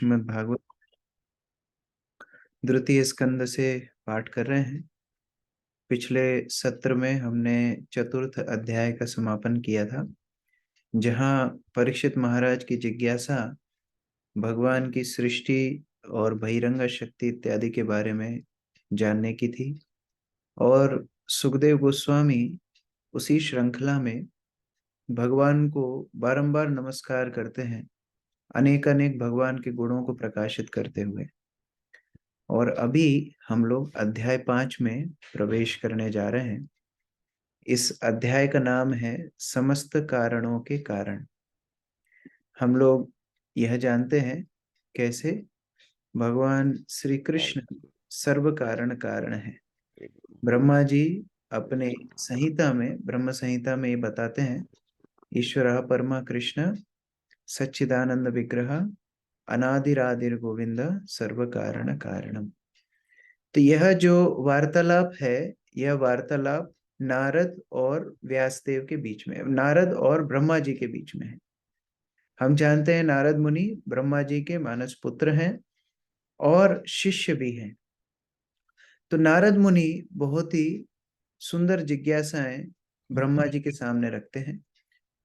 श्रीमद् भागवत द्वितीय स्कंद से पाठ कर रहे हैं। पिछले सत्र में हमने चतुर्थ अध्याय का समापन किया था, जहाँ परीक्षित महाराज की जिज्ञासा भगवान की सृष्टि और बहिरंग शक्ति इत्यादि के बारे में जानने की थी। और सुखदेव गोस्वामी उसी श्रृंखला में भगवान को बारंबार नमस्कार करते हैं, अनेक अनेक भगवान के गुणों को प्रकाशित करते हुए। और अभी हम लोग अध्याय 5 में प्रवेश करने जा रहे हैं। इस अध्याय का नाम है समस्त कारणों के कारण। हम लोग यह जानते हैं कैसे भगवान श्री कृष्ण सर्व कारण कारण है। ब्रह्मा जी अपने संहिता में, ब्रह्म संहिता में ये बताते हैं, ईश्वरः परमा कृष्ण सच्चिदानंद विग्रह अनादिरादिर गोविंद सर्व कारण कारणम। तो यह जो वार्तालाप है, यह वार्तालाप नारद और व्यासदेव के बीच में, नारद और ब्रह्मा जी के बीच में है। हम जानते हैं नारद मुनि ब्रह्मा जी के मानस पुत्र हैं और शिष्य भी हैं। तो नारद मुनि बहुत ही सुंदर जिज्ञासाएं ब्रह्मा जी के सामने रखते हैं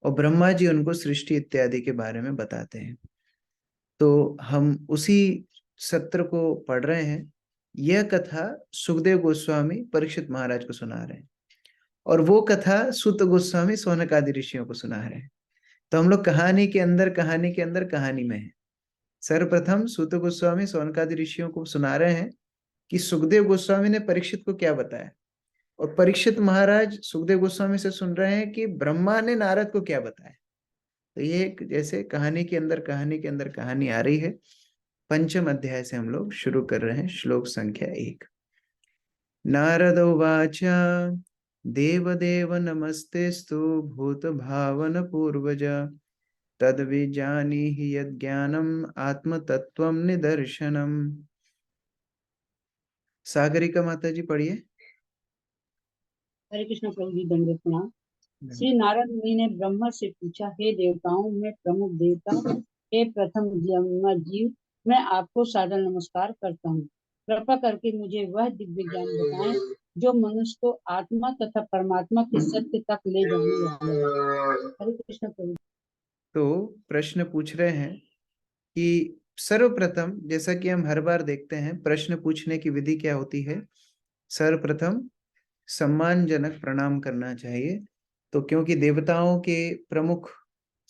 और ब्रह्मा जी उनको सृष्टि इत्यादि के बारे में बताते हैं। तो हम उसी सत्र को पढ़ रहे हैं। यह कथा सुखदेव गोस्वामी परीक्षित महाराज को सुना रहे हैं और वो कथा सूत गोस्वामी शौनक आदि ऋषियों को सुना रहे हैं। तो हम लोग कहानी के अंदर कहानी में है। सर्वप्रथम सूत गोस्वामी शौनक आदि ऋषियों को सुना रहे हैं कि सुखदेव गोस्वामी ने परीक्षित को क्या बताया, और परीक्षित महाराज सुखदेव गोस्वामी से सुन रहे हैं कि ब्रह्मा ने नारद को क्या बताया। तो ये एक जैसे कहानी के अंदर कहानी आ रही है। पंचम अध्याय से हम लोग शुरू कर रहे हैं। श्लोक संख्या 1। नारद उवाच देवदेव नमस्तेस्तु भूत भावन पूर्वज तद्विजानीहि यज्ञानम आत्मतत्त्वम निदर्शनम। सागरिका माता जी पढ़िए। हरे कृष्ण प्रभु जी, दंडवत प्रणाम। श्री नारद मुनि ने ब्रह्मा से पूछा, हे देवताओं में प्रमुख देवता, हे प्रथम जन्म जीव, मैं आपको सादर नमस्कार करता हूँ। कृपा करके मुझे वह दिव्य ज्ञान बताएं जो मनुष्य को आत्मा तथा परमात्मा के सत्य तक ले जाने वाला है। हरे कृष्ण प्रभु। तो प्रश्न पूछ रहे हैं कि सर्वप्रथम, जैसा कि हम हर बार देखते हैं, प्रश्न पूछने की विधि क्या होती है। सर्वप्रथम सम्मानजनक प्रणाम करना चाहिए। तो क्योंकि देवताओं के प्रमुख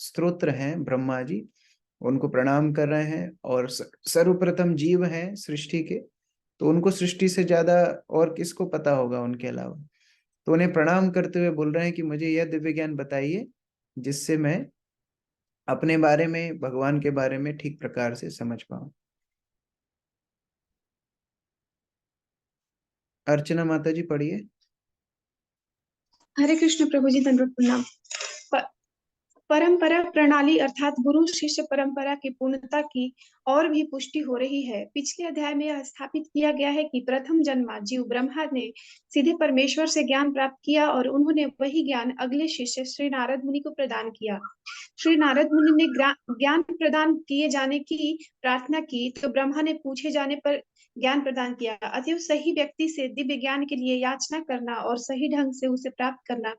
स्तोत्र हैं ब्रह्मा जी, उनको प्रणाम कर रहे हैं और सर्वप्रथम जीव हैं सृष्टि के, तो उनको सृष्टि से ज्यादा और किसको पता होगा उनके अलावा। तो उन्हें प्रणाम करते हुए बोल रहे हैं कि मुझे यह दिव्य ज्ञान बताइए जिससे मैं अपने बारे में, भगवान के बारे में ठीक प्रकार से समझ पाऊं। अर्चना माता जी पढ़िए। हरे कृष्ण प्रभु जी, दंडवत प्रणाम। परंपरा प्रणाली अर्थात गुरु शिष्य परंपरा की पूर्णता की और भी पुष्टि हो रही है। पिछले अध्याय में यह स्थापित किया गया है कि प्रथम जन्मा जीव ब्रह्मा ने सीधे परमेश्वर से ज्ञान प्राप्त किया और उन्होंने वही ज्ञान अगले शिष्य श्री नारद मुनि को प्रदान किया। श्री नारद मुनि ने ज्ञान प्रदान किए जाने की प्रार्थना की तो ब्रह्मा ने पूछे जाने पर ज्ञान प्रदान किया। अतएव सही व्यक्ति से दिव्य ज्ञान के लिए याचना करना और सही ढंग से उसे प्राप्त करना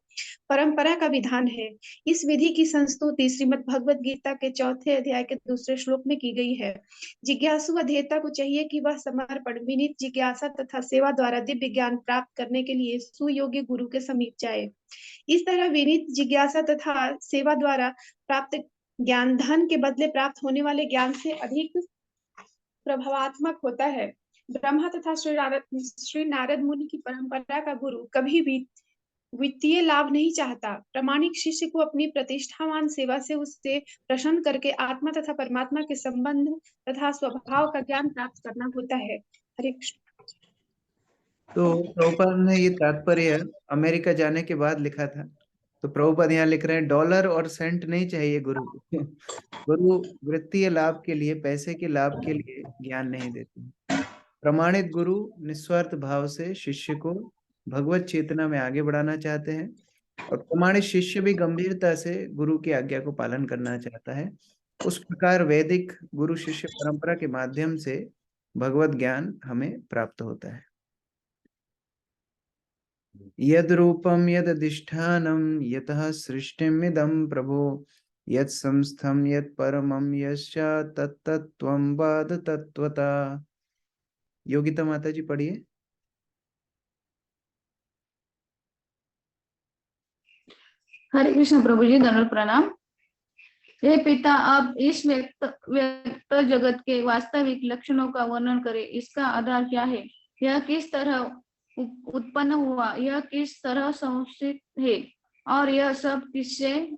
परंपरा का विधान है। इस विधि की संस्तुति श्रीमद् भगवत गीता के 4 अध्याय के 2 श्लोक में की गई है। जिज्ञासु अध्येता को चाहिए कि वह समर्पण, विनीत जिज्ञासा तथा सेवा द्वारा दिव्य ज्ञान प्राप्त करने के लिए सुयोग्य गुरु के समीप जाए। इस तरह विनीत जिज्ञासा तथा सेवा द्वारा प्राप्त ज्ञान धन के बदले प्राप्त होने वाले ज्ञान से अधिक प्रभावात्मक होता है। ब्रह्मा तथा श्री नारद मुनि की परंपरा का गुरु कभी भी वित्तीय लाभ नहीं चाहता। प्रामाणिक शिष्य को अपनी प्रतिष्ठावान सेवा से उससे प्रसन्न करके आत्मा तथा परमात्मा के संबंध तथा स्वभाव का ज्ञान प्राप्त करना होता है। हरे कृष्ण। तो प्रभुपाद ने ये तात्पर्य अमेरिका जाने के बाद लिखा था। तो प्रभुपाद यहाँ लिख रहे हैं, डॉलर और सेंट नहीं चाहिए गुरु को। गुरु वित्तीय लाभ के लिए, पैसे के लाभ के लिए ज्ञान नहीं देते। प्रमाणित गुरु निस्वार्थ भाव से शिष्य को भगवत चेतना में आगे बढ़ाना चाहते हैं और प्रमाणित शिष्य भी गंभीरता से गुरु की आज्ञा को पालन करना चाहता है। उस प्रकार वैदिक गुरु शिष्य परंपरा के माध्यम से भगवत ज्ञान हमें प्राप्त होता है। यद रूपम यद अधिष्ठानम यतः सृष्टिमिदं प्रभो यद संस्थम यद परमम यश्चा तत्तत्त्वं वाद तत्वता। योगिता माता जी पढ़िए। हरे कृष्ण प्रभु जी, दंडवत प्रणाम। हे पिता, आप इस व्यक्त जगत के वास्तविक लक्षणों का वर्णन करें। इसका आधार क्या है? यह किस तरह उत्पन्न हुआ? यह किस तरह संस्थित है? और यह सब किससे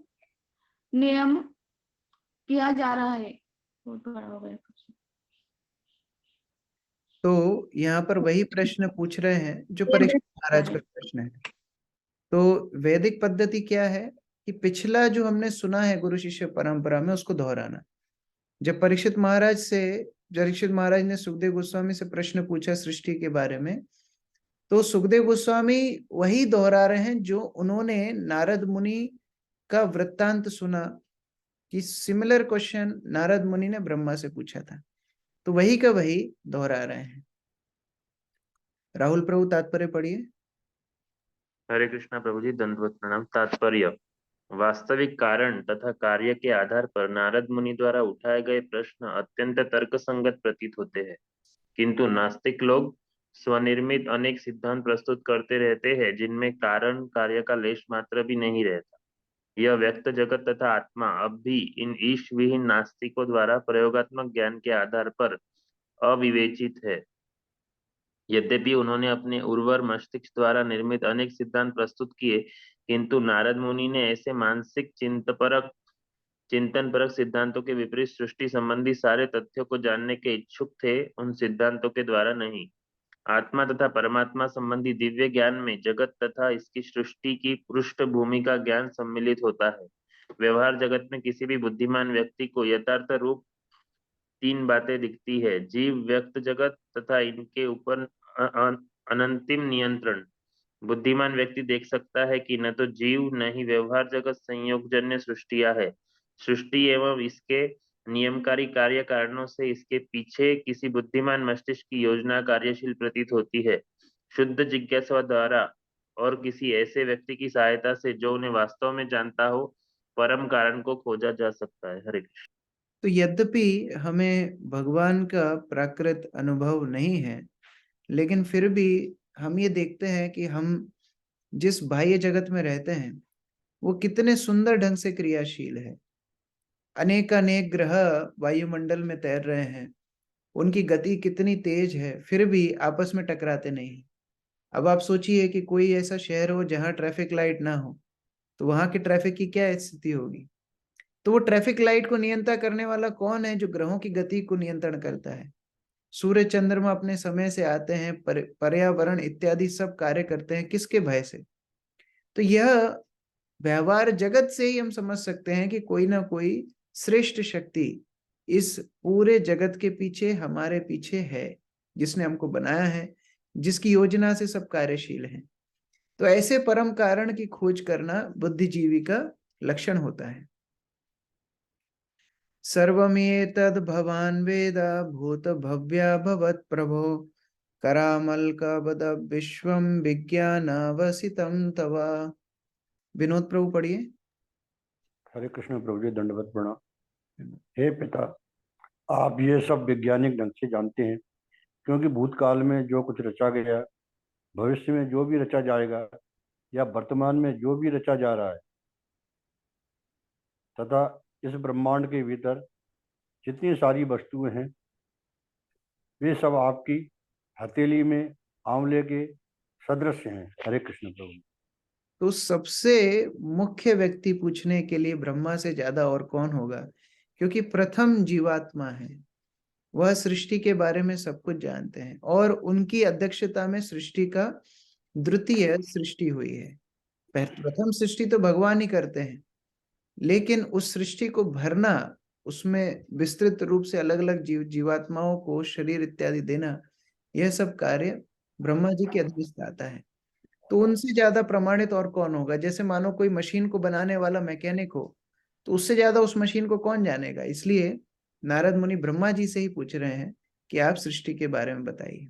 नियम किया जा रहा है? बहुत बड़ा हो गया। तो यहाँ पर वही प्रश्न पूछ रहे हैं जो परीक्षित महाराज का प्रश्न है। तो वैदिक पद्धति क्या है कि पिछला जो हमने सुना है गुरु शिष्य परंपरा में उसको दोहराना। जब परीक्षित महाराज ने सुखदेव गोस्वामी से प्रश्न पूछा सृष्टि के बारे में, तो सुखदेव गोस्वामी वही दोहरा रहे हैं जो उन्होंने नारद मुनि का वृत्तांत सुना कि सिमिलर क्वेश्चन नारद मुनि ने ब्रह्मा से पूछा था, तो वही का वही दोहरा रहे हैं। राहुल प्रभु तात्पर्य पढ़िए। हरे कृष्णा प्रभु जी, दंडवत प्रणाम। तात्पर्य: वास्तविक कारण तथा कार्य के आधार पर नारद मुनि द्वारा उठाए गए प्रश्न अत्यंत तर्कसंगत प्रतीत होते हैं, किंतु नास्तिक लोग स्वनिर्मित अनेक सिद्धांत प्रस्तुत करते रहते हैं जिनमें कारण कार्य का लेश मात्र भी नहीं रहता। यह व्यक्त जगत तथा आत्मा अब भी इन ईश विहीन नास्तिकों द्वारा प्रयोगात्मक ज्ञान के आधार पर अविवेचित है। यद्यपि उन्होंने अपने उर्वर मस्तिष्क द्वारा निर्मित अनेक सिद्धांत प्रस्तुत किए, किंतु नारद मुनि ने ऐसे मानसिक चिंतनपरक सिद्धांतों के विपरीत सृष्टि संबंधी सारे तथ्यों को जानने के इच्छुक थे, उन सिद्धांतों के द्वारा नहीं। आत्मा तथा परमात्मा संबंधी दिव्य ज्ञान में जगत तथा इसकी सृष्टि की पृष्ठभूमि का ज्ञान सम्मिलित होता है। व्यवहार जगत में किसी भी बुद्धिमान व्यक्ति को यथार्थ रूप तीन बातें दिखती है: जीव, व्यक्त जगत तथा इनके ऊपर अनंतिम नियंत्रण। बुद्धिमान व्यक्ति देख सकता है कि न तो जीव न ही व्यवहार जगत संयोगजन्य सृष्टियां है। सृष्टि एवं इसके नियमकारी कार्य कारणों से इसके पीछे किसी बुद्धिमान मस्तिष्क की योजना कार्यशील प्रतीत होती है। शुद्ध जिज्ञासा द्वारा और किसी ऐसे व्यक्ति की सहायता से जो उन्हें वास्तव में जानता हो, परम कारण को खोजा जा सकता है। हरे कृष्ण। तो यद्यपि हमें भगवान का प्राकृत अनुभव नहीं है, लेकिन फिर भी हम ये देखते हैं कि हम जिस बाह्य जगत में रहते हैं वो कितने सुंदर ढंग से क्रियाशील है। अनेक ग्रह वायुमंडल में तैर रहे हैं, उनकी गति कितनी तेज है, फिर भी आपस में टकराते नहीं। अब आप सोचिए कि कोई ऐसा शहर हो जहां ट्रैफिक लाइट ना हो, तो वहां की ट्रैफिक की क्या स्थिति होगी। तो वो ट्रैफिक लाइट को नियंत्रण करने वाला कौन है? जो ग्रहों की गति को नियंत्रण करता है। सूर्य चंद्रमा अपने समय से आते हैं, पर्यावरण इत्यादि सब कार्य करते हैं, किसके भय से? तो यह व्यवहार जगत से ही हम समझ सकते हैं कि कोई ना कोई श्रेष्ठ शक्ति इस पूरे जगत के पीछे, हमारे पीछे है, जिसने हमको बनाया है, जिसकी योजना से सब कार्यशील है। तो ऐसे परम कारण की खोज करना बुद्धिजीवी का लक्षण होता है। सर्वमेतद् भवान् वेद भूत भव्या भवत् प्रभो करामलकवद विश्वम विज्ञानावसितं तव। विनोद प्रभु पढ़िए। हरे कृष्ण प्रभु जी, दंडवत प्रणाम। हे पिता, आप ये सब वैज्ञानिक ढंग से जानते हैं, क्योंकि भूतकाल में जो कुछ रचा गया, भविष्य में जो भी रचा जाएगा, या वर्तमान में जो भी रचा जा रहा है, तथा इस ब्रह्मांड के भीतर जितनी सारी वस्तुएं हैं, वे सब आपकी हथेली में आंवले के सदृश हैं। हरे कृष्ण प्रभु। तो सबसे मुख्य व्यक्ति पूछने के लिए ब्रह्मा से ज्यादा और कौन होगा, क्योंकि प्रथम जीवात्मा है, वह सृष्टि के बारे में सब कुछ जानते हैं, और उनकी अध्यक्षता में सृष्टि का द्वितीय सृष्टि हुई है। प्रथम सृष्टि तो भगवान ही करते हैं, लेकिन उस सृष्टि को भरना, उसमें विस्तृत रूप से अलग अलग जीवात्माओं को शरीर इत्यादि देना, यह सब कार्य ब्रह्मा जी के अधीन आता है। तो उनसे ज्यादा प्रमाणित और कौन होगा? जैसे मानो कोई मशीन को बनाने वाला मैकेनिक हो, तो उससे ज्यादा उस मशीन को कौन जानेगा। इसलिए नारद मुनि ब्रह्मा जी से ही पूछ रहे हैं कि आप सृष्टि के बारे में बताइए।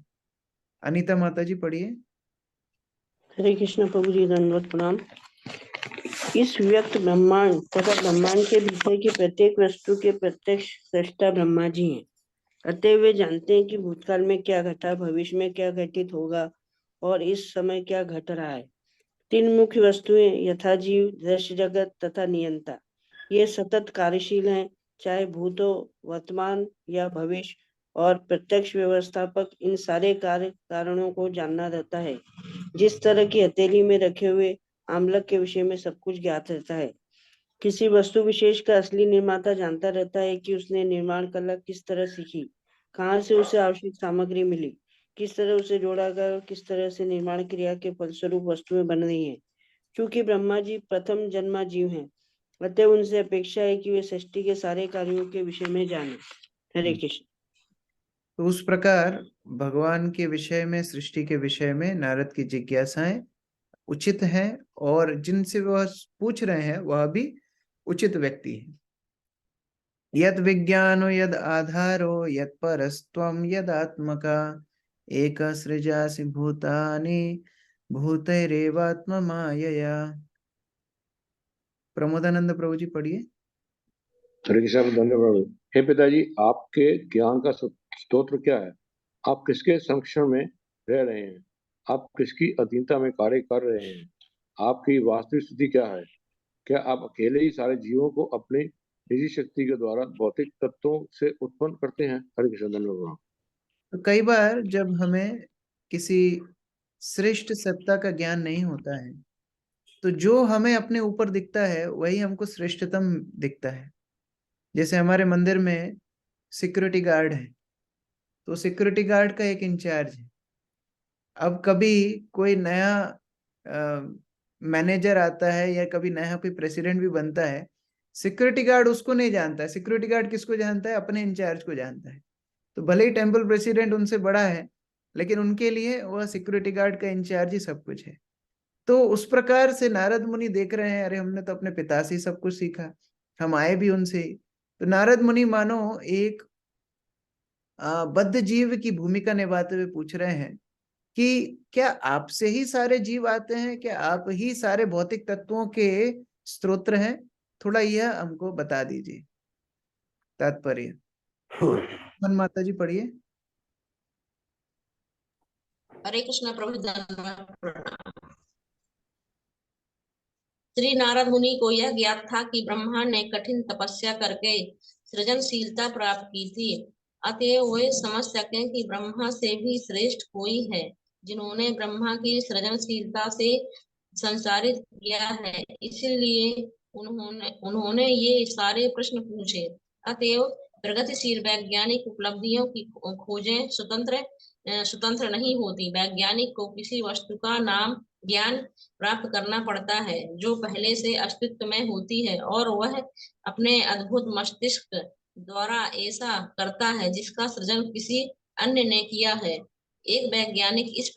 अनीता माता जी पढ़िए। हरे कृष्ण प्रभु जी, दंडवत प्रणाम। इस व्यक्त ब्रह्मांड तथा ब्रह्मांड के भीतर की प्रत्येक वस्तु के प्रत्यक्ष सृष्टा ब्रह्मा जी हैं। अतः वे जानते हैं कि भूतकाल में क्या घटा, भविष्य में क्या घटित होगा और इस समय क्या घट रहा है। तीन मुख्य वस्तुएं यथा जीव, दृश्य जगत तथा नियंता, ये सतत कार्यशील हैं, चाहे भूतो, वर्तमान या भविष्य, और प्रत्यक्ष व्यवस्थापक इन सारे कार्य कारणों को जानना रहता है। जिस तरह की हथेली में रखे हुए आमलक के विषय में सब कुछ ज्ञात रहता है, किसी वस्तु विशेष का असली निर्माता जानता रहता है कि उसने निर्माण कला किस तरह सीखी, कहाँ से उसे आवश्यक सामग्री मिली, किस तरह उसे जोड़ा गया और किस तरह से निर्माण क्रिया के फलस्वरूप वस्तुएं बन रही हैं। क्योंकि ब्रह्मा जी प्रथम जन्मा जीव हैं, अतः उनसे अपेक्षा है कि वे सृष्टि के सारे कार्यों के विषय में जाने। हरे कृष्ण। तो उस प्रकार भगवान के विषय में, सृष्टि के विषय में नारद की जिज्ञासाएं उचित हैं, और जिनसे वह पूछ रहे हैं वह भी उचित व्यक्ति है। यद विज्ञानो यद आधारो यद परस्त्वम यद आत्मका एक सृजासि भूतानि भूतैरेवात्म मायया। प्रमोदानंद प्रभु जी पढ़िए। हरे कृष्ण धन्यवाद। हे पिताजी, आपके ज्ञान का स्तोत्र क्या है? आप किसके संरक्षण में रह रहे हैं? आप किसकी अधीनता में कार्य कर रहे हैं? आपकी वास्तविक स्थिति क्या है? क्या आप अकेले ही सारे जीवों को अपनी निजी शक्ति के द्वारा भौतिक तत्वों से उत्पन्न करते हैं? हरे कृष्ण धन्यवाद। तो कई बार जब हमें किसी श्रेष्ठ सत्ता का ज्ञान नहीं होता है, तो जो हमें अपने ऊपर दिखता है वही हमको श्रेष्ठतम दिखता है। जैसे हमारे मंदिर में सिक्योरिटी गार्ड है, तो सिक्योरिटी गार्ड का एक इंचार्ज है। अब कभी कोई नया मैनेजर आता है या कभी नया कोई प्रेसिडेंट भी बनता है, सिक्योरिटी गार्ड उसको नहीं जानता है। सिक्योरिटी गार्ड किसको जानता है? अपने इंचार्ज को जानता है। तो भले ही टेम्पल प्रेसिडेंट उनसे बड़ा है, लेकिन उनके लिए वह सिक्योरिटी गार्ड का इंचार्ज ही सब कुछ है। तो उस प्रकार से नारद मुनि देख रहे हैं, अरे हमने तो अपने पिता से सब कुछ सीखा, हम आए भी उनसे ही। तो नारद मुनि मानो एक बद्ध जीव की भूमिका निभाते हुए पूछ रहे हैं कि क्या आपसे ही सारे जीव आते हैं? क्या आप ही सारे भौतिक तत्वों के स्रोत हैं? थोड़ा यह हमको बता दीजिए तात्पर्य। मन माता जी पढ़िए। हरे कृष्ण प्रभु धन्यवाद प्रणाम। श्री नारद मुनि को यह ज्ञात था कि ब्रह्मा ने कठिन तपस्या करके सृजनशीलता प्राप्त की थी, अतएव वे समझ सकें कि ब्रह्मा से भी श्रेष्ठ कोई है जिन्होंने ब्रह्मा की सृजनशीलता से संसारित किया है। इसलिए उन्होंने ये सारे प्रश्न पूछे। अतएव प्रगतिशील वैज्ञानिक उपलब्धियों की खोजें स्वतंत्र नहीं होती। वैज्ञानिक को किसी वस्तु का नाम ज्ञान प्राप्त करना पड़ता है जो पहले से अस्तित्व में होती है, और वह अपने अद्भुत मस्तिष्क द्वारा ऐसा करता है जिसका सृजन किसी अन्य ने किया है। एक वैज्ञानिक इस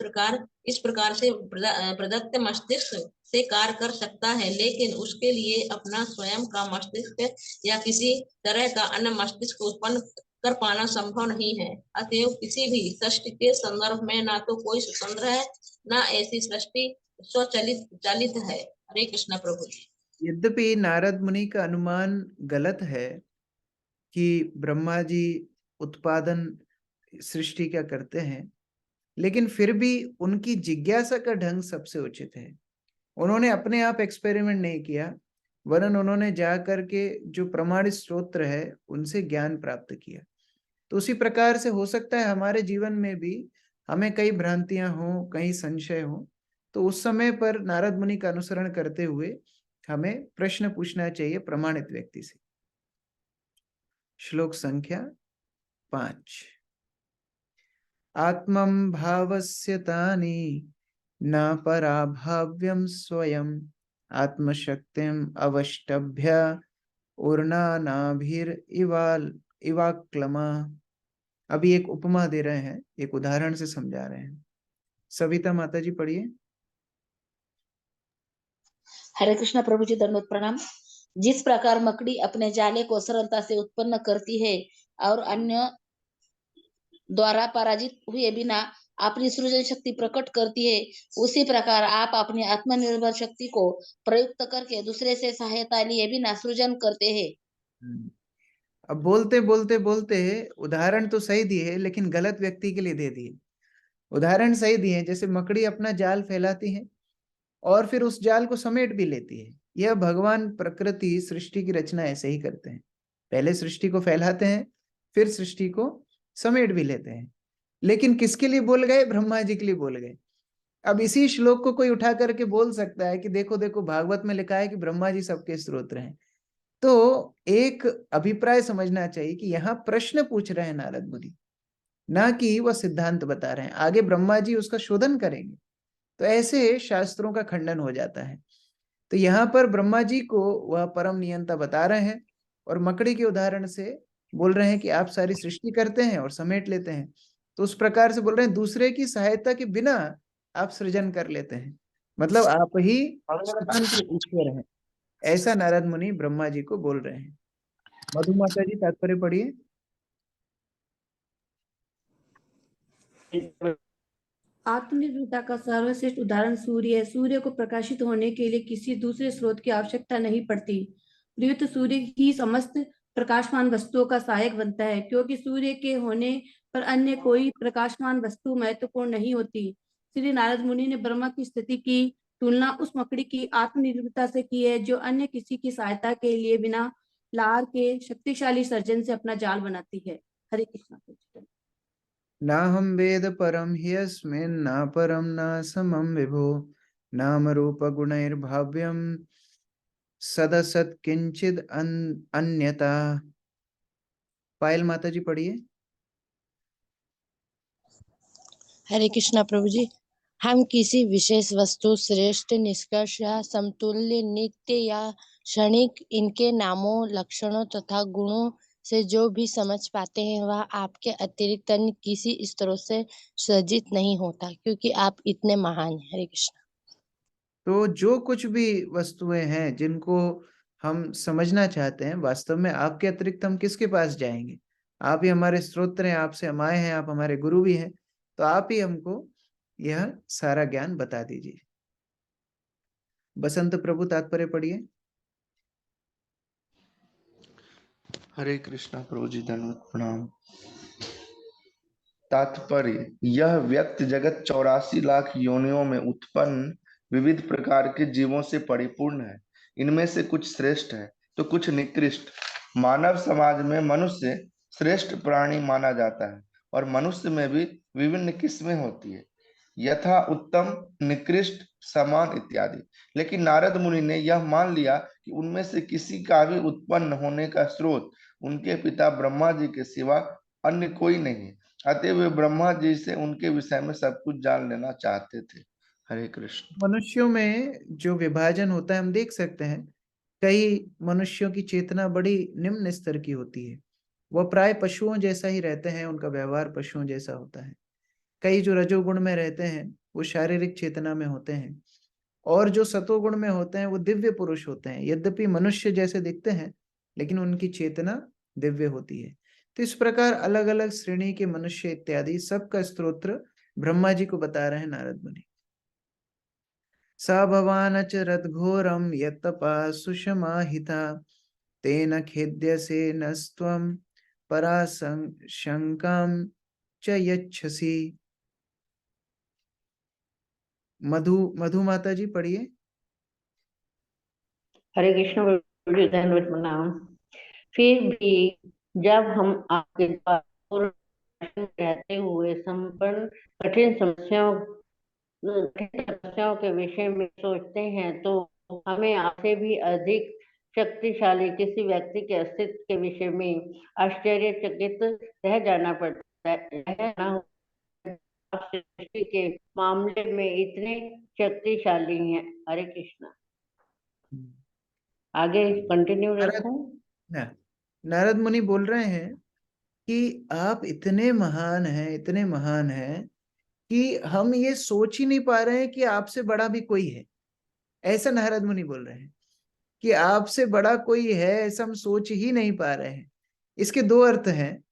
प्रकार से प्रदत्त मस्तिष्क से कार्य कर सकता है, लेकिन उसके लिए अपना स्वयं का मस्तिष्क या किसी तरह का अन्य मस्तिष्क उत्पन्न कर पाना संभव नहीं है। अतएव किसी भी सृष्टि के संदर्भ में ना तो कोई स्वतंत्र है, ना ऐसी सृष्टि स्वचालित है। हरे कृष्ण प्रभु जी। यद्यपि नारद मुनि का अनुमान गलत है कि ब्रह्मा जी उत्पादन सृष्टि का करते हैं, लेकिन फिर भी उनकी जिज्ञासा का ढंग सबसे उचित है। उन्होंने अपने आप एक्सपेरिमेंट नहीं किया, वरन उन्होंने जा करके जो प्रमाणित स्रोत है उनसे ज्ञान प्राप्त किया। तो उसी प्रकार से हो सकता है हमारे जीवन में भी हमें कई भ्रांतियां हो, कई संशय हो, तो उस समय पर नारद मुनि का अनुसरण करते हुए हमें प्रश्न पूछना चाहिए प्रमाणित व्यक्ति से। श्लोक संख्या 5। आत्मं भावस्य तानि न पराभाव्यम स्वयं आत्मशक्तिम अवष्टभ्य ऊर्णानाभिर इवाक्लमा। अभी एक उपमा दे रहे हैं, एक उदाहरण से समझा रहे हैं। सविता माता जी पढ़िए। हरे कृष्ण प्रभु जी दंडवत प्रणाम। जिस प्रकार मकड़ी अपने जाले को सरलता से उत्पन्न करती है और अन्य द्वारा पराजित हुए बिना अपनी सृजन शक्ति प्रकट करती है, उसी प्रकार आप अपनी आत्मनिर्भर शक्ति को प्रयुक्त करके दूसरे से सहायता लिए बिना सृजन करते हैं। अब बोलते बोलते बोलते उदाहरण तो सही दिए है, लेकिन गलत व्यक्ति के लिए दे दिए। उदाहरण सही दिए, जैसे मकड़ी अपना जाल फैलाती है और फिर उस जाल को समेट भी लेती है। यह भगवान प्रकृति सृष्टि की रचना ऐसे ही करते हैं, पहले सृष्टि को फैलाते हैं, फिर सृष्टि को समेट भी लेते हैं। लेकिन किसके लिए बोल गए? ब्रह्मा जी के लिए बोल गए। अब इसी श्लोक को कोई उठा करके बोल सकता है कि देखो देखो भागवत में लिखा है कि ब्रह्मा जी सबके स्रोत्र हैं। तो एक अभिप्राय समझना चाहिए कि यहाँ प्रश्न पूछ रहे हैं नारद मुनि, ना कि वह सिद्धांत बता रहे हैं। आगे ब्रह्मा जी उसका शोधन करेंगे, तो ऐसे शास्त्रों का खंडन हो जाता है। तो यहाँ पर ब्रह्मा जी को वह परम नियंता बता रहे हैं और मकड़ी के उदाहरण से बोल रहे हैं कि आप सारी सृष्टि करते हैं और समेट लेते हैं। तो उस प्रकार से बोल रहे हैं दूसरे की सहायता के बिना आप सृजन कर लेते हैं, मतलब आप ही स्वतंत्र ईश्वर हैं, ऐसा नारद मुनि ब्रह्मा जी को बोल रहे हैं। मधु माता जी तात्पर्य पढ़िए। आत्मनिर्भरता का सर्वश्रेष्ठ उदाहरण सूर्य है। सूर्य को प्रकाशित होने के लिए किसी दूसरे स्रोत की आवश्यकता नहीं पड़ती। प्रयुक्त सूर्य ही समस्त प्रकाशमान वस्तुओं का सहायक बनता है, क्योंकि सूर्य के होने पर अन्य कोई प्रकाशमान वस्तु महत्वपूर्ण नहीं होती। श्री नारद मुनि ने ब्रह्मा की स्थिति की तुलना उस मकड़ी की आत्मनिर्भरता से की है, जो अन्य किसी की सहायता के लिए बिना लार के शक्तिशाली सर्जन से अपना जाल बनाती है। हरे कृष्ण। ना हम वेद परम ह्यस्मिन् ना परम न समम विभो नाम रूप गुणैर्भाव्यम सदसत किंचिद अन्यता। पायल माता जी पढ़िए। हरे कृष्णा प्रभु जी। हम किसी विशेष वस्तु श्रेष्ठ, निष्कर्ष या समतुल्य, नित्य या क्षणिक, इनके नामों, लक्षणों तथा गुणों से जो भी समझ पाते हैं वह आपके अतिरिक्त अन्य किसी स्रोत से सृजित नहीं होता, क्योंकि आप इतने महान हैं। हरे कृष्णा। तो जो कुछ भी वस्तुएं हैं जिनको हम समझना चाहते हैं, वास्तव में आपके अतिरिक्त हम किसके पास जाएंगे? आप ही हमारे स्रोत्र हैं, आपसे हम आए हैं, आप हमारे गुरु भी हैं, तो आप ही हमको यह सारा ज्ञान बता दीजिए। बसंत प्रभु तात्पर्य पढ़िए। हरे कृष्णा प्रभु जी, धन्यवाद, प्रणाम। तात्पर्य: यह व्यक्त जगत 84 लाख योनियों में उत्पन्न विविध प्रकार के जीवों से परिपूर्ण है। इनमें से कुछ श्रेष्ठ है तो कुछ निकृष्ट। मानव समाज में मनुष्य श्रेष्ठ प्राणी माना जाता है और मनुष्य में भी विभिन्न किस्में होती है, यथा उत्तम, निकृष्ट, समान इत्यादि। लेकिन नारद मुनि ने यह मान लिया कि उनमें से किसी का भी उत्पन्न होने का स्रोत उनके पिता ब्रह्मा जी के सिवा अन्य कोई नहीं। अतः वे ब्रह्मा जी से उनके विषय में सब कुछ जान लेना चाहते थे। हरे कृष्ण। मनुष्यों में जो विभाजन होता है हम देख सकते हैं, कई मनुष्यों की चेतना बड़ी निम्न स्तर की होती है, वह प्राय पशुओं जैसा ही रहते हैं, उनका व्यवहार पशुओं जैसा होता है। कई जो रजोगुण में रहते हैं वो शारीरिक चेतना में होते हैं, और जो सतोगुण में होते हैं वो दिव्य पुरुष होते हैं। यद्यपि मनुष्य जैसे दिखते हैं लेकिन उनकी चेतना दिव्य होती है। तो इस प्रकार अलग अलग श्रेणी के मनुष्य इत्यादि सबका स्तोत्र ब्रह्मा जी को बता रहे हैं नारद मुनि। स भवान च रथघोरम यत्तपा सुषमाहिता तेन खेद्यसे नस्त्वं पराशंकां च यच्छसि। मधु माता जी पढ़िए। हरे कृष्ण प्रभु जी, धन्यवाद, प्रणाम। फिर भी जब हम आपके द्वारा रहते हुए संपन्न कठिन समस्याओं के विषय में सोचते हैं तो हमें आपसे भी अधिक शक्तिशाली किसी व्यक्ति के अस्तित्व के विषय में आश्चर्यचकित रह जाना पड़ता है। आप सृष्टि के मामले में इतने शक्तिशाली हैं। हरे कृष्णा। आगे कंटिन्यू रखूं? नारद मुनि बोल रहे हैं कि आप इतने महान हैं, इतने महान हैं कि हम ये सोच ही नहीं पा रहे हैं कि आपसे बड़ा भी कोई है, ऐसा नारद मुनि बोल रहे हैं। कि आपसे बड़ा कोई है ऐसा हम सोच ही नहीं पा रहे हैं। इसके दो अर्थ हैं।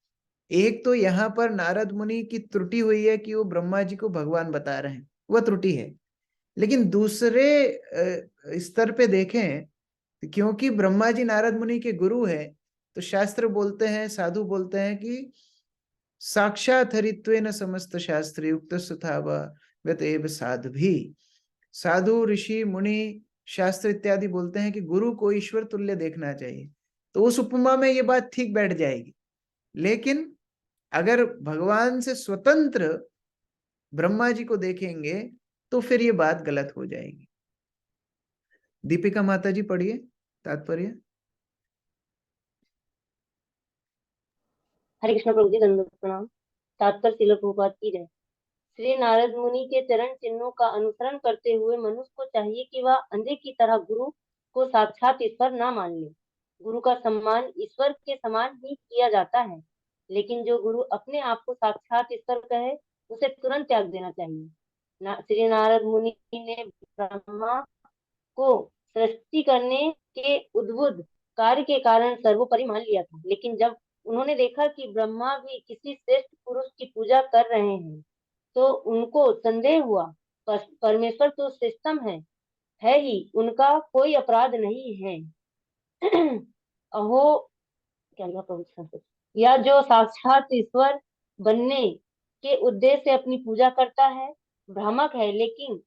एक तो यहाँ पर नारद मुनि की त्रुटि हुई है कि वो ब्रह्मा जी को भगवान बता रहे हैं, वह त्रुटि है। लेकिन दूसरे स्तर पे देखें, क्योंकि ब्रह्मा जी नारद मुनि के गुरु है, तो शास्त्र बोलते हैं, साधु बोलते हैं कि साक्षात हरित्वेन समस्त शास्त्र युक्त व्यतएव साध्वी। साधु ऋषि मुनि शास्त्र इत्यादि बोलते हैं कि गुरु को ईश्वर तुल्य देखना चाहिए। तो उस उपमा में ये बात ठीक बैठ जाएगी। लेकिन अगर भगवान से स्वतंत्र ब्रह्मा जी को देखेंगे तो फिर ये बात गलत हो जाएगी। दीपिका माता जी पढ़िए तात्पर्य। हरे कृष्ण प्रभु जी, दंडवत प्रणाम। तात्पर्य श्रील प्रभुपाद की जय। श्री नारद मुनि के चरण चिन्हों का अनुसरण करते हुए मनुष्य को चाहिए कि वह अंधे की तरह गुरु को साक्षात ईश्वर न मान ले। गुरु का सम्मान ईश्वर के समान ही किया जाता है, लेकिन जो गुरु अपने आप को साक्षात ईश्वर कहे उसे तुरंत त्याग देना चाहिए। श्री नारद मुनि ने ब्रह्मा को सृष्टि करने के उद्भुत कार्य के कारण सर्वोपरि मान लिया था, लेकिन जब उन्होंने देखा कि ब्रह्मा भी किसी श्रेष्ठ पुरुष की पूजा कर रहे हैं तो उनको संदेह हुआ। परमेश्वर तो श्रेष्ठतम है ही, उनका कोई अपराध नहीं है। अहो क्या या जो साक्षात ईश्वर बनने के उद्देश्य से अपनी पूजा करता है भ्रामक है, लेकिन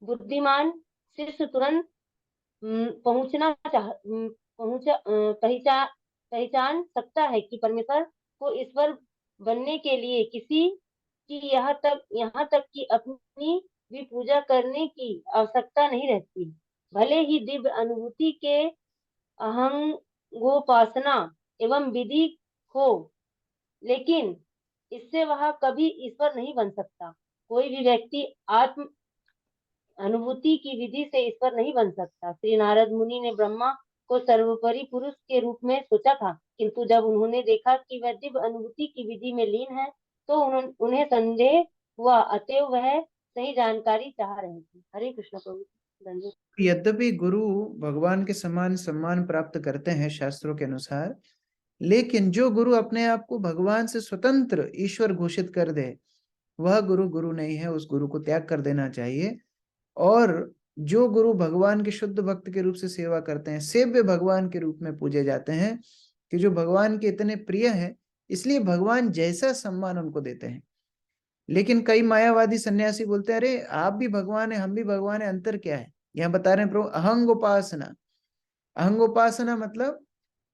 बुद्धिमान शिष्य तुरंत पहचान सकता है कि परमेश्वर को ईश्वर बनने के लिए किसी की यहाँ तक कि अपनी भी पूजा करने की आवश्यकता नहीं रहती। भले ही दिव्य अनुभूति के अहंगोपासना एवं विधि हो, लेकिन इससे वह कभी ईश्वर नहीं बन सकता। कोई भी व्यक्ति आत्म अनुभूति की विधि से ईश्वर नहीं बन सकता। श्री नारद मुनि ने ब्रह्मा को सर्वोपरि पुरुष के रूप में सोचा था, किंतु जब उन्होंने देखा कि वह दिव्य अनुभूति की विधि में लीन है तो उन्हें संदेह हुआ, अतएव वह सही जानकारी चाह रहे थे। हरे कृष्ण प्रभु। यद्यपि गुरु भगवान के समान सम्मान प्राप्त करते हैं शास्त्रों के अनुसार, लेकिन जो गुरु अपने आप को भगवान से स्वतंत्र ईश्वर घोषित कर दे वह गुरु नहीं है, उस गुरु को त्याग कर देना चाहिए। और जो गुरु भगवान के शुद्ध भक्त के रूप से सेवा करते हैं, सेव्य भगवान के रूप में पूजे जाते हैं, कि जो भगवान के इतने प्रिय हैं, इसलिए भगवान जैसा सम्मान उनको देते हैं। लेकिन कई मायावादी सन्यासी बोलते हैं अरे आप भी भगवान है, हम भी भगवान है, अंतर क्या है? यहाँ बता रहे हैं प्रभु अहंगोपासना। अहंगोपासना मतलब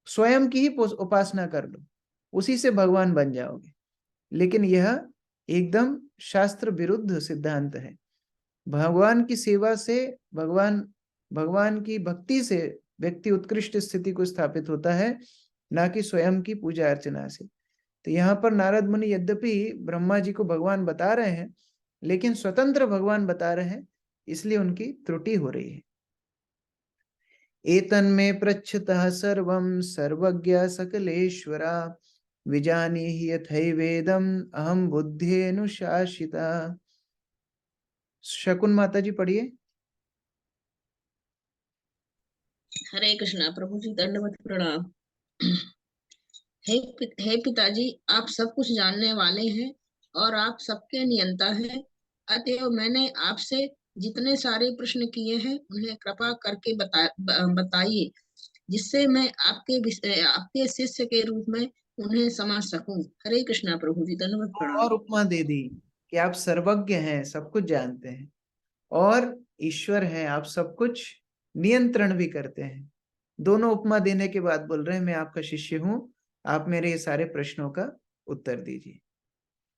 स्वयं की ही उपासना कर लो, उसी से भगवान बन जाओगे। लेकिन यह एकदम शास्त्र विरुद्ध सिद्धांत है। भगवान की सेवा से, भगवान की भक्ति से व्यक्ति उत्कृष्ट स्थिति को स्थापित होता है, ना कि स्वयं की पूजा अर्चना से। तो यहाँ पर नारद मुनि यद्यपि ब्रह्मा जी को भगवान बता रहे हैं, लेकिन स्वतंत्र भगवान बता रहे हैं, इसलिए उनकी त्रुटि हो रही है। एतन्मे पृच्छतः सर्वं सर्वज्ञ सकलेश्वरा विजानीहि यथैवेदम् अहम बुद्ध्येनुशासिता। शकुन माता जी पढ़िए। हरे कृष्णा प्रभु जी, दंडवत प्रणाम। हे पिताजी, आप सब कुछ जानने वाले हैं और आप सबके नियंता हैं, अतएव मैंने आपसे जितने सारे प्रश्न किए हैं उन्हें कृपा करके बताइए, जिससे मैं आपके शिष्य के रूप में उन्हें समझ सकूं। हरे कृष्णा प्रभु जी, दंडवत प्रणाम। और उपमा दे दी कि आप सर्वज्ञ हैं, सब कुछ जानते हैं, और ईश्वर हैं, आप सब कुछ नियंत्रण भी करते हैं। दोनों उपमा देने के बाद बोल रहे हैं मैं आपका शिष्य हूं, आप मेरे ये सारे प्रश्नों का उत्तर दीजिए।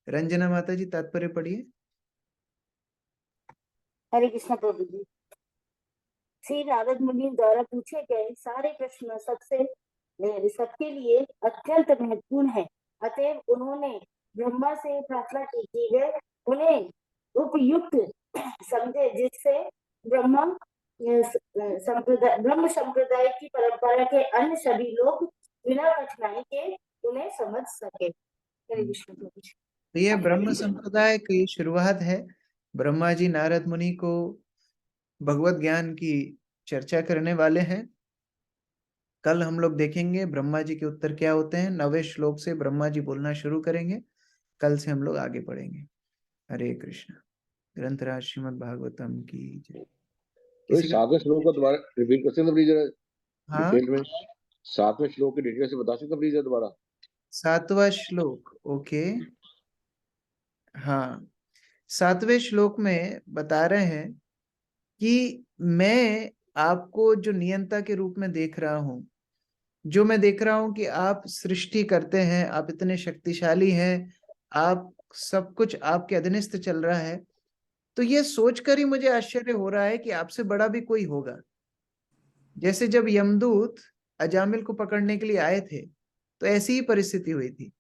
रंजना माता जी तात्पर्य पढ़िए। हरे कृष्ण प्रभु जी। श्री नारद मुनि द्वारा पूछे गए सारे प्रश्न सबके लिए अत्यंत महत्वपूर्ण है, अतएव उन्होंने ब्रह्मा से प्रार्थना की कि वे उन्हें उपयुक्त समझे, जिससे ब्रह्म संप्रदाय की परंपरा के अन्य सभी लोग बिना कठिनाई के उन्हें समझ सके। हरे कृष्ण प्रभु जी। तो यह ब्रह्म संप्रदाय की शुरुआत है। ब्रह्मा जी नारद मुनि को भगवत ज्ञान की चर्चा करने वाले हैं, कल हम लोग देखेंगे ब्रह्मा जी के उत्तर क्या होते हैं। 9वें श्लोक से ब्रह्मा जी बोलना शुरू करेंगे। कल से हम लोग आगे पढ़ेंगे। हरे कृष्ण। ग्रंथराज श्रीमद् भागवतम की जय। तो 7वें श्लोक को दोबारा रिपीट कर सकते हैं प्लीज जरा हाँ, डिटेल में? 7वें श्लोक की डिटेल से बता सकते हैं प्लीज दोबारा? 7वां श्लोक, ओके। हाँ, 7वें श्लोक में बता रहे हैं कि मैं आपको जो नियंता के रूप में देख रहा हूं, जो मैं देख रहा हूं कि आप सृष्टि करते हैं, आप इतने शक्तिशाली हैं, आप सब कुछ आपके अधीनस्थ चल रहा है, तो ये सोचकर ही मुझे आश्चर्य हो रहा है कि आपसे बड़ा भी कोई होगा। जैसे जब यमदूत अजामिल को पकड़ने के लिए आए थे, तो ऐसी ही परिस्थिति हुई थी।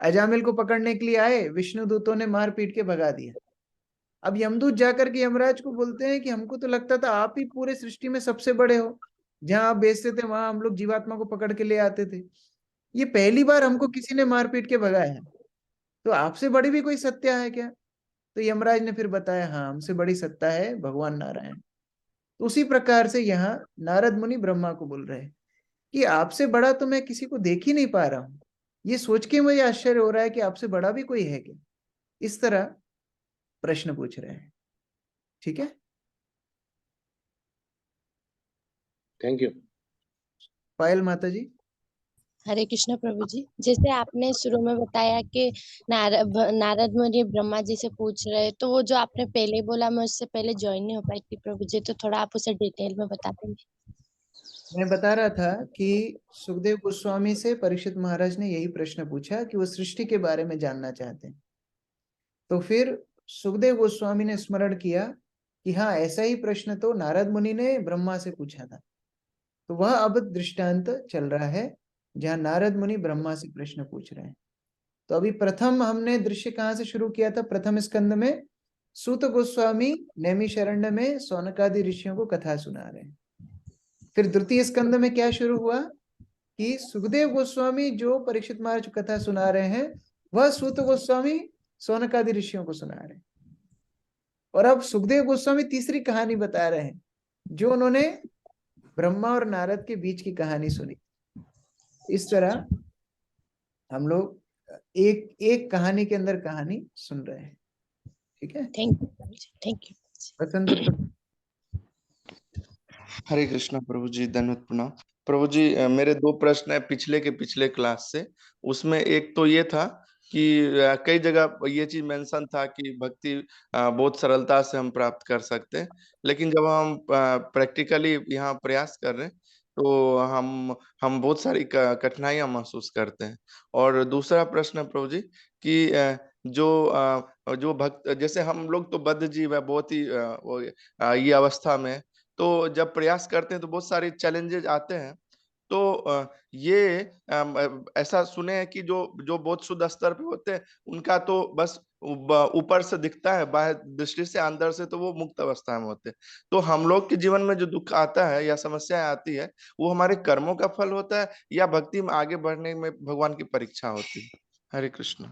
अजामिल को पकड़ने के लिए आए, विष्णु दूतों ने मार पीट के भगा दिया। अब यमदूत जाकर के यमराज को बोलते हैं कि हमको तो लगता था आप ही पूरे सृष्टि में सबसे बड़े हो, जहां आप बेचते थे वहां हम लोग जीवात्मा को पकड़ के ले आते थे, ये पहली बार हमको किसी ने मार पीट के भगाया है, तो आपसे बड़ी भी कोई सत्ता है क्या? तो यमराज ने फिर बताया, हाँ, हमसे बड़ी सत्ता है भगवान नारायण। तो उसी प्रकार से यहाँ नारद मुनि ब्रह्मा को बोल रहे हैं कि आपसे बड़ा तो मैं किसी को देख ही नहीं पा रहा हूं, ये सोच के मुझे आश्चर्य हो रहा है कि आपसे बड़ा भी कोई है क्या। इस तरह प्रश्न पूछ रहे हैं। ठीक है, थैंक यू। पायल माता जी। हरे कृष्ण प्रभु जी। जैसे आपने शुरू में बताया कि नारद मुनि ब्रह्मा जी से पूछ रहे, तो वो जो आपने पहले बोला मैं उससे पहले ज्वाइन नहीं हो पाई थी प्रभु जी, तो थोड़ा आप उसे डिटेल में बता देंगे। मैं बता रहा था कि सुखदेव गोस्वामी से परीक्षित महाराज ने यही प्रश्न पूछा कि वो सृष्टि के बारे में जानना चाहते हैं। तो फिर सुखदेव गोस्वामी ने स्मरण किया कि हाँ, ऐसा ही प्रश्न तो नारद मुनि ने ब्रह्मा से पूछा था। तो वह अब दृष्टांत चल रहा है जहाँ नारद मुनि ब्रह्मा से प्रश्न पूछ रहे हैं। तो अभी प्रथम हमने दृश्य कहाँ से शुरू किया था? प्रथम स्कंद में सूत गोस्वामी नैमिषारण्य में सौनकादि ऋषियों को कथा सुना रहे हैं। फिर द्वितीय स्कंद में क्या शुरू हुआ कि सुखदेव गोस्वामी जो परीक्षित महाराज को कथा सुना रहे हैं, वह सूत गोस्वामी सौनकादि ऋषियों को सुना रहे हैं। और अब सुखदेव गोस्वामी तीसरी कहानी बता रहे हैं, जो उन्होंने ब्रह्मा और नारद के बीच की कहानी सुनी। इस तरह हम लोग एक एक कहानी के अंदर कहानी सुन रहे हैं। ठीक है, थैंक यू। वसंत। हरे कृष्णा प्रभु जी, धन्यवाद प्रणाम प्रभु जी। मेरे दो प्रश्न है पिछले के पिछले क्लास से। उसमें एक तो ये था कि कई जगह ये चीज मेंशन था कि भक्ति बहुत सरलता से हम प्राप्त कर सकते हैं, लेकिन जब हम प्रैक्टिकली यहाँ प्रयास कर रहे हैं तो हम बहुत सारी कठिनाइयां महसूस करते हैं। और दूसरा प्रश्न है प्रभु जी कि जो भक्त, जैसे हम लोग तो बद्ध जीव है, बहुत ही ये अवस्था में, तो जब प्रयास करते हैं तो बहुत सारे चैलेंजेस आते हैं। तो ऐसा सुने हैं कि जो जो बहुत शुद्ध स्तर पे होते हैं उनका तो बस ऊपर से दिखता है, बाहर दृष्टि से, अंदर से तो वो मुक्त अवस्था में होते हैं। तो हम लोग के जीवन में जो दुख आता है या समस्याएं आती है, वो हमारे कर्मों का फल होता है या भक्ति में आगे बढ़ने में भगवान की परीक्षा होती है? हरे कृष्ण।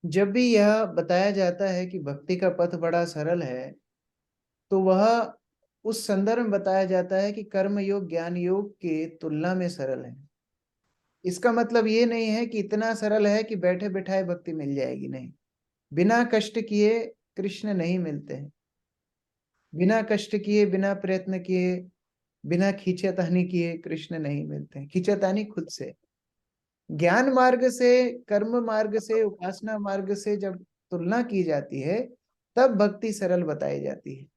जब भी यह बताया जाता है कि भक्ति का पथ बड़ा सरल है, तो वह उस संदर्भ में बताया जाता है कि कर्म योग ज्ञान योग के तुलना में सरल है। इसका मतलब ये नहीं है कि इतना सरल है कि बैठे बैठाए भक्ति मिल जाएगी, नहीं। बिना कष्ट किए कृष्ण नहीं मिलते हैं। बिना कष्ट किए, बिना प्रयत्न किए, बिना खींचातानी किए कृष्ण नहीं मिलते हैं। खींचातानी खुद से, ज्ञान मार्ग से, कर्म मार्ग से, उपासना मार्ग से जब तुलना की जाती है, तब भक्ति सरल बताई जाती है।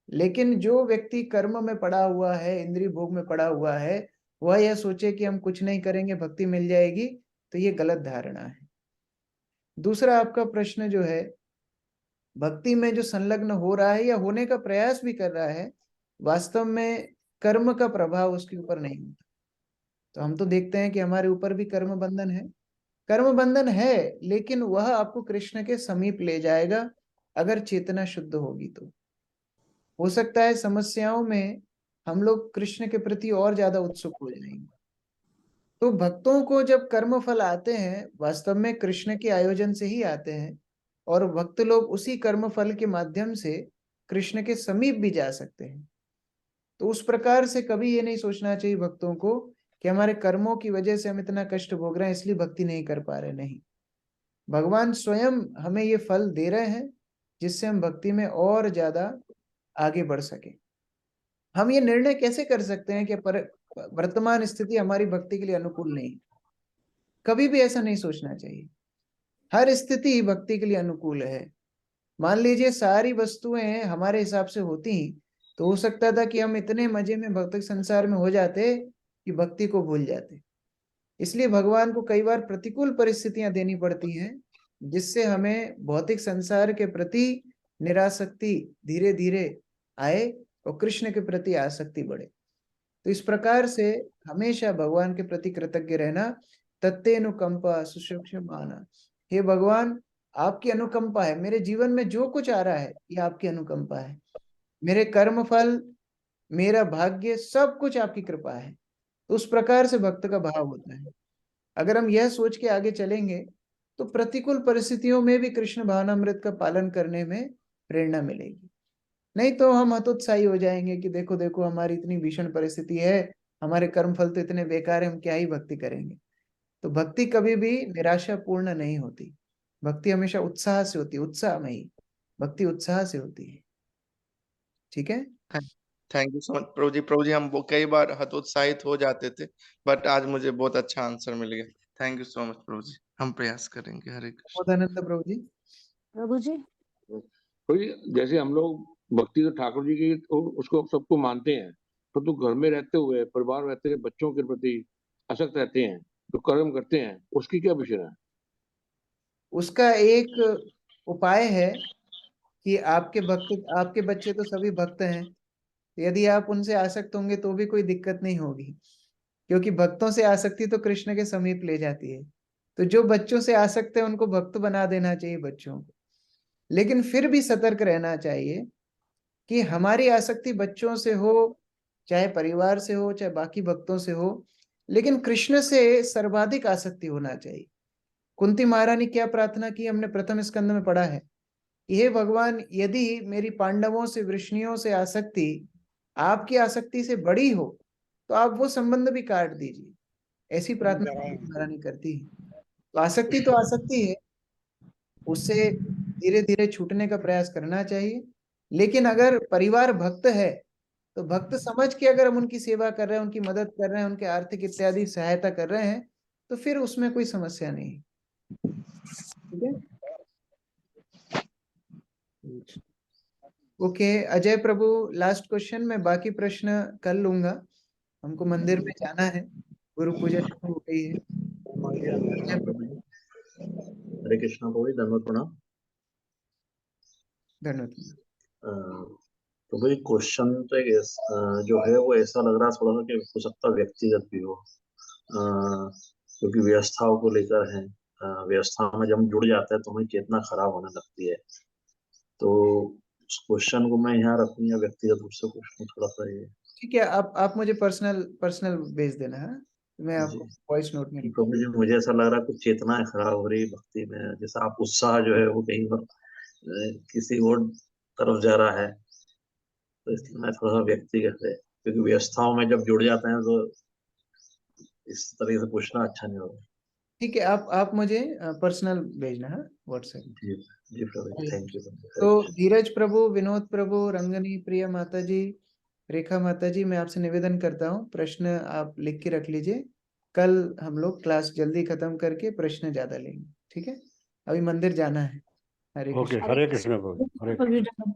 लेकिन जो व्यक्ति कर्म में पड़ा हुआ है, इंद्रिय भोग में पड़ा हुआ है, वह यह सोचे कि हम कुछ नहीं करेंगे भक्ति मिल जाएगी, तो ये गलत धारणा है। दूसरा आपका प्रश्न जो है, भक्ति में जो संलग्न हो रहा है या होने का प्रयास भी कर रहा है, वास्तव में कर्म का प्रभाव उसके ऊपर नहीं होता। तो हम तो देखते हैं कि हमारे ऊपर भी कर्म बंधन है। कर्म बंधन है, लेकिन वह आपको कृष्ण के समीप ले जाएगा अगर चेतना शुद्ध होगी। तो हो सकता है समस्याओं में हम लोग कृष्ण के प्रति और ज्यादा उत्सुक हो जाएंगे। तो भक्तों को जब कर्म फल आते हैं, वास्तव में कृष्ण के आयोजन से ही आते हैं, और भक्त लोग उसी कर्म फल के माध्यम से कृष्ण के समीप भी जा सकते हैं। तो उस प्रकार से कभी ये नहीं सोचना चाहिए भक्तों को कि हमारे कर्मों की वजह से हम इतना कष्ट भोग रहे हैं इसलिए भक्ति नहीं कर पा रहे। नहीं, भगवान स्वयं हमें ये फल दे रहे हैं जिससे हम भक्ति में और ज्यादा आगे बढ़ सके। हम ये निर्णय कैसे कर सकते हैं कि वर्तमान स्थिति हमारी भक्ति के लिए अनुकूल नहीं? कभी भी ऐसा नहीं सोचना चाहिए। हर स्थिति भक्ति के लिए अनुकूल है। मान लीजिए सारी वस्तुएं हमारे हिसाब से होती तो हो सकता था कि हम इतने मजे में भौतिक संसार में हो जाते कि भक्ति को भूल जाते। इसलिए भगवान को कई बार प्रतिकूल परिस्थितियां देनी पड़ती हैं जिससे हमें भौतिक संसार के प्रति निरासक्ति धीरे धीरे आए और कृष्ण के प्रति आसक्ति बढ़े। तो इस प्रकार से हमेशा भगवान के प्रति कृतज्ञ रहना। तत्तेनुकंपा सुसूक्ष्माना, हे भगवान आपकी अनुकंपा है, मेरे जीवन में जो कुछ आ रहा है ये आपकी अनुकंपा है, मेरे कर्म फल, मेरा भाग्य, सब कुछ आपकी कृपा है। तो उस प्रकार से भक्त का भाव होता है। अगर हम यह सोच के आगे चलेंगे तो प्रतिकूल परिस्थितियों में भी कृष्ण भावनामृत का पालन करने में प्रेरणा मिलेगी। नहीं तो हम हतोत्साही हो जाएंगे कि देखो देखो हमारी इतनी भीषण परिस्थिति है, हमारे कर्म फल तो इतने बेकार है, हम क्या ही भक्ति करेंगे। तो भक्ति कभी भी निराशापूर्ण नहीं होती, भक्ति हमेशा उत्साह से होती है, उत्साह में ही भक्ति उत्साह से होती है। ठीक है, थैंक यू सो मच प्रभु जी। प्रभु जी हम कई बार हतोत्साहित हो जाते थे बट आज मुझे बहुत अच्छा आंसर मिल गया। थैंक यू सो मच प्रभु जी, हम प्रयास करेंगे। हरे कृष्ण। बोधानंद प्रभु जी। प्रभु जी प्रभु जी, जैसे हम लोग भक्ति तो ठाकुर जी की तो उसको सबको मानते हैं, तो घर में रहते हुए परिवार में रहते हुए बच्चों के प्रति आसक्त रहते हैं, तो कर्म करते हैं, उसकी क्या विषय है? उसका एक उपाय है कि आपके बच्चे तो सभी भक्त हैं, यदि आप उनसे आसक्त होंगे तो भी कोई दिक्कत नहीं होगी, क्योंकि भक्तों से आसक्ति तो कृष्ण के समीप ले जाती है। तो जो बच्चों से आसक्त है उनको भक्त बना देना चाहिए बच्चों को। लेकिन फिर भी सतर्क रहना चाहिए कि हमारी आसक्ति बच्चों से हो, चाहे परिवार से हो, चाहे बाकी भक्तों से हो, लेकिन कृष्ण से सर्वाधिक आसक्ति होना चाहिए। कुंती महारानी क्या प्रार्थना की, हमने प्रथम स्कंद में पढ़ा है, हे भगवान यदि मेरी पांडवों से वृष्णियों से आसक्ति आपकी आसक्ति से बड़ी हो तो आप वो संबंध भी काट दीजिए। ऐसी प्रार्थना महारानी करती है। तो आसक्ति है, उससे धीरे धीरे छूटने का प्रयास करना चाहिए। लेकिन अगर परिवार भक्त है तो भक्त समझ के अगर हम उनकी सेवा कर रहे हैं, उनकी मदद कर रहे हैं, उनके आर्थिक इत्यादि सहायता कर रहे हैं तो फिर उसमें कोई समस्या नहीं। ठीक है, ओके अजय प्रभु, लास्ट क्वेश्चन। मैं बाकी प्रश्न कल लूंगा, हमको मंदिर में जाना है, गुरु पूजा शुरू हो गई है। हरे कृष्णा प्रभु, धन्यवाद प्रणाम। धन्यवाद। तो भाई क्वेश्चन तो एक जो है वो ऐसा लग रहा है थोड़ा सा कि हो सकता व्यक्तिगत भी हो, क्योंकि व्यवस्थाओं को लेकर है। व्यवस्था में जब हम जुड़ जाते हैं तो हमें चेतना खराब होने लगती है। तो उस क्वेश्चन को मैं यहाँ रखूँ या व्यक्तिगत रूप से पूछूं, थोड़ा सा ये। ठीक है, आप मुझे पर्सनल भेज देना है, मैं आपको वॉइस नोट में। प्रभु जी मुझे ऐसा लग रहा है कुछ चेतना खराब हो रही है भक्ति में, जैसा आप उत्साह जो है वो कहीं पर किसी और तरफ जा रहा है। तो इसलिए मैं थोड़ा सा व्यक्तिगत है, क्योंकि व्यवस्थाओं में जब जुड़ जाते हैं तो इस तरह से पूछना अच्छा नहीं होगा। ठीक है, आप मुझे पर्सनल भेजना है व्हाट्सएप। जी प्रभु, थैंक यू। तो धीरज प्रभु, विनोद प्रभु, रंगनी, प्रिय माता जी, रेखा माता जी, मैं आपसे निवेदन करता हूँ प्रश्न आप लिख के रख लीजिए। कल हम लोग क्लास जल्दी खत्म करके प्रश्न ज्यादा लेंगे। ठीक है, अभी मंदिर जाना है। हरे कृष्ण। हरे कृष्ण प्रभु।